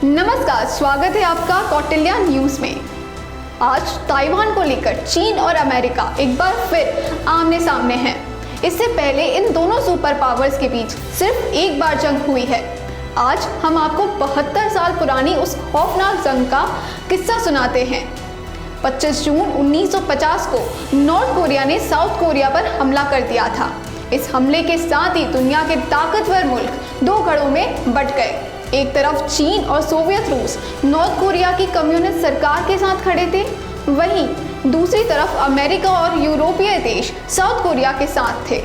नमस्कार, स्वागत है आपका कौटिल्या न्यूज में। आज ताइवान को लेकर चीन और अमेरिका एक बार फिर आमने सामने हैं। इससे पहले इन दोनों सुपर पावर्स के बीच सिर्फ एक बार जंग हुई है। आज हम आपको 72 साल पुरानी उस खौफनाक जंग का किस्सा सुनाते हैं। 25 जून 1950 को नॉर्थ कोरिया ने साउथ कोरिया पर हमला कर दिया था। इस हमले के साथ ही दुनिया के ताकतवर मुल्क दो गढ़ों में बंट गए। एक तरफ चीन और सोवियत रूस नॉर्थ कोरिया की कम्युनिस्ट सरकार के साथ खड़े थे, वहीं दूसरी तरफ अमेरिका और यूरोपीय देश साउथ कोरिया के साथ थे।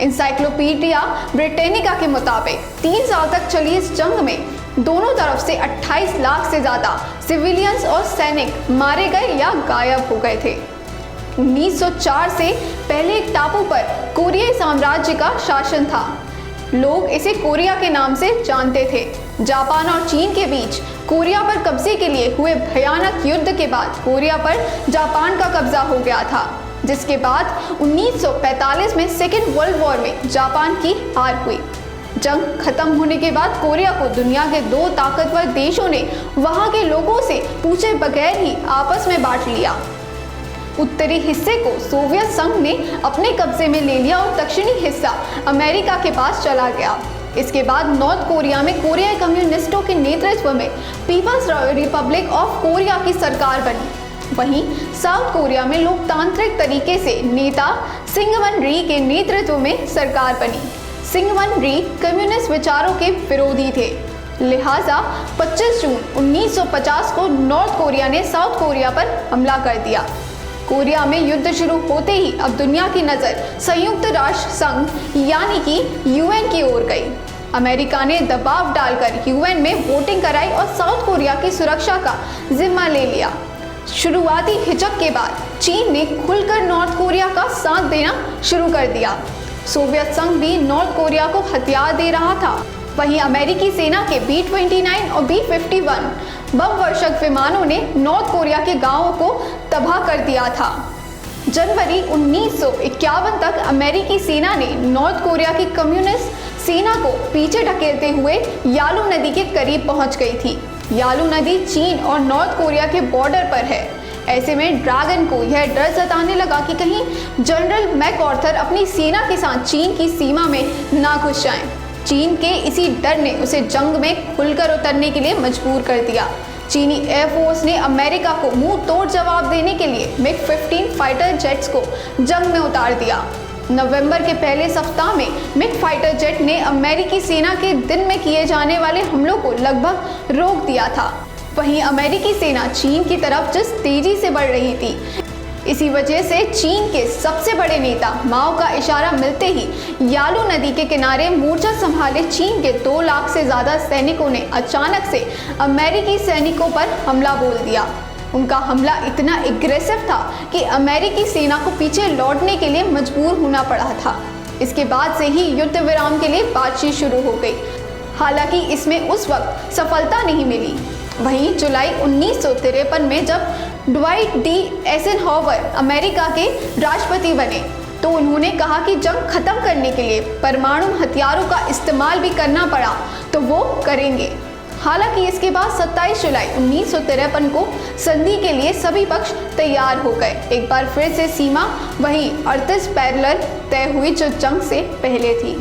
एनसाइक्लोपीडिया ब्रिटानिका के मुताबिक 3 साल तक चली इस जंग में दोनों तरफ से 28 लाख से ज्यादा सिविलियंस और सैनिक मारे गए या गायब हो गए थे। 1904 से पहले एक टापू पर कोरियाई साम्राज्य का शासन था। लोग इसे कोरिया के नाम से जानते थे। जापान और चीन के बीच कोरिया पर कब्जे के लिए हुए भयानक युद्ध के बाद कोरिया पर जापान का कब्जा हो गया था, जिसके बाद 1945 में सेकेंड वर्ल्ड वॉर में जापान की हार हुई। जंग खत्म होने के बाद कोरिया को दुनिया के दो ताकतवर देशों ने वहां के लोगों से पूछे बगैर ही आपस में बांट लिया। उत्तरी हिस्से को सोवियत संघ ने अपने कब्जे में ले लिया और दक्षिणी हिस्सा अमेरिका के पास चला गया। इसके बाद नॉर्थ कोरिया में कोरियाई कम्युनिस्टों के नेतृत्व में पीपल्स रिपब्लिक ऑफ कोरिया की सरकार बनी। वहीं साउथ कोरिया में लोकतांत्रिक तरीके से नेता सिंगमन री के नेतृत्व में सरकार बनी। सिंगमन री कम्युनिस्ट विचारों के विरोधी थे, लिहाजा 25 जून 1950 को नॉर्थ कोरिया ने साउथ कोरिया पर हमला कर दिया। कोरिया में युद्ध शुरू होते ही अब दुनिया की नज़र संयुक्त राष्ट्र संघ यानी कि यूएन की ओर गई। अमेरिका ने दबाव डालकर यूएन में वोटिंग कराई और साउथ कोरिया की सुरक्षा का जिम्मा ले लिया। शुरुआती हिचक के बाद चीन ने खुलकर नॉर्थ कोरिया का साथ देना शुरू कर दिया। सोवियत संघ भी नॉर्थ कोरिया को हथियार दे रहा था। वहीं अमेरिकी सेना के B-29 और B-51 बम वर्षक विमानों ने नॉर्थ कोरिया के गांवों को तबाह कर दिया था। जनवरी 1951 तक अमेरिकी सेना ने नॉर्थ कोरिया की कम्युनिस्ट सेना को पीछे ढकेलते हुए यालू नदी के करीब पहुंच गई थी। यालू नदी चीन और नॉर्थ कोरिया के बॉर्डर पर है। ऐसे में ड्रैगन को यह डर सताने लगा कि कहीं जनरल मैकआर्थर अपनी सेना के साथ चीन की सीमा में ना घुस जाएं। चीन के इसी डर ने उसे जंग में खुलकर उतरने के लिए मजबूर कर दिया। चीनी एयरफोर्स ने अमेरिका को मुंह तोड़ जवाब देने के लिए MiG-15 फाइटर जेट्स को जंग में उतार दिया। नवंबर के पहले सप्ताह में MiG फाइटर जेट ने अमेरिकी सेना के दिन में किए जाने वाले हमलों को लगभग रोक दिया था। वहीं अमेरिकी सेना चीन की तरफ जिस तेजी से बढ़ रही थी, इसी वजह से चीन के सबसे बड़े नेता माओ का इशारा मिलते ही यालू नदी के किनारे मोर्चा संभाले चीन के 2 लाख से ज़्यादा सैनिकों ने अचानक से अमेरिकी सैनिकों पर हमला बोल दिया। उनका हमला इतना एग्रेसिव था कि अमेरिकी सेना को पीछे लौटने के लिए मजबूर होना पड़ा था। इसके बाद से ही युद्ध विराम के लिए बातचीत शुरू हो गई, हालांकि इसमें उस वक्त सफलता नहीं मिली। वहीं जुलाई 1953 में जब ड्वाइट डी एइज़नहावर अमेरिका के राष्ट्रपति बने तो उन्होंने कहा कि जंग खत्म करने के लिए परमाणु हथियारों का इस्तेमाल भी करना पड़ा तो वो करेंगे। हालांकि इसके बाद 27 जुलाई 1953 को संधि के लिए सभी पक्ष तैयार हो गए। एक बार फिर से सीमा वही 38 पैरेलल तय हुई जो जंग से पहले थी।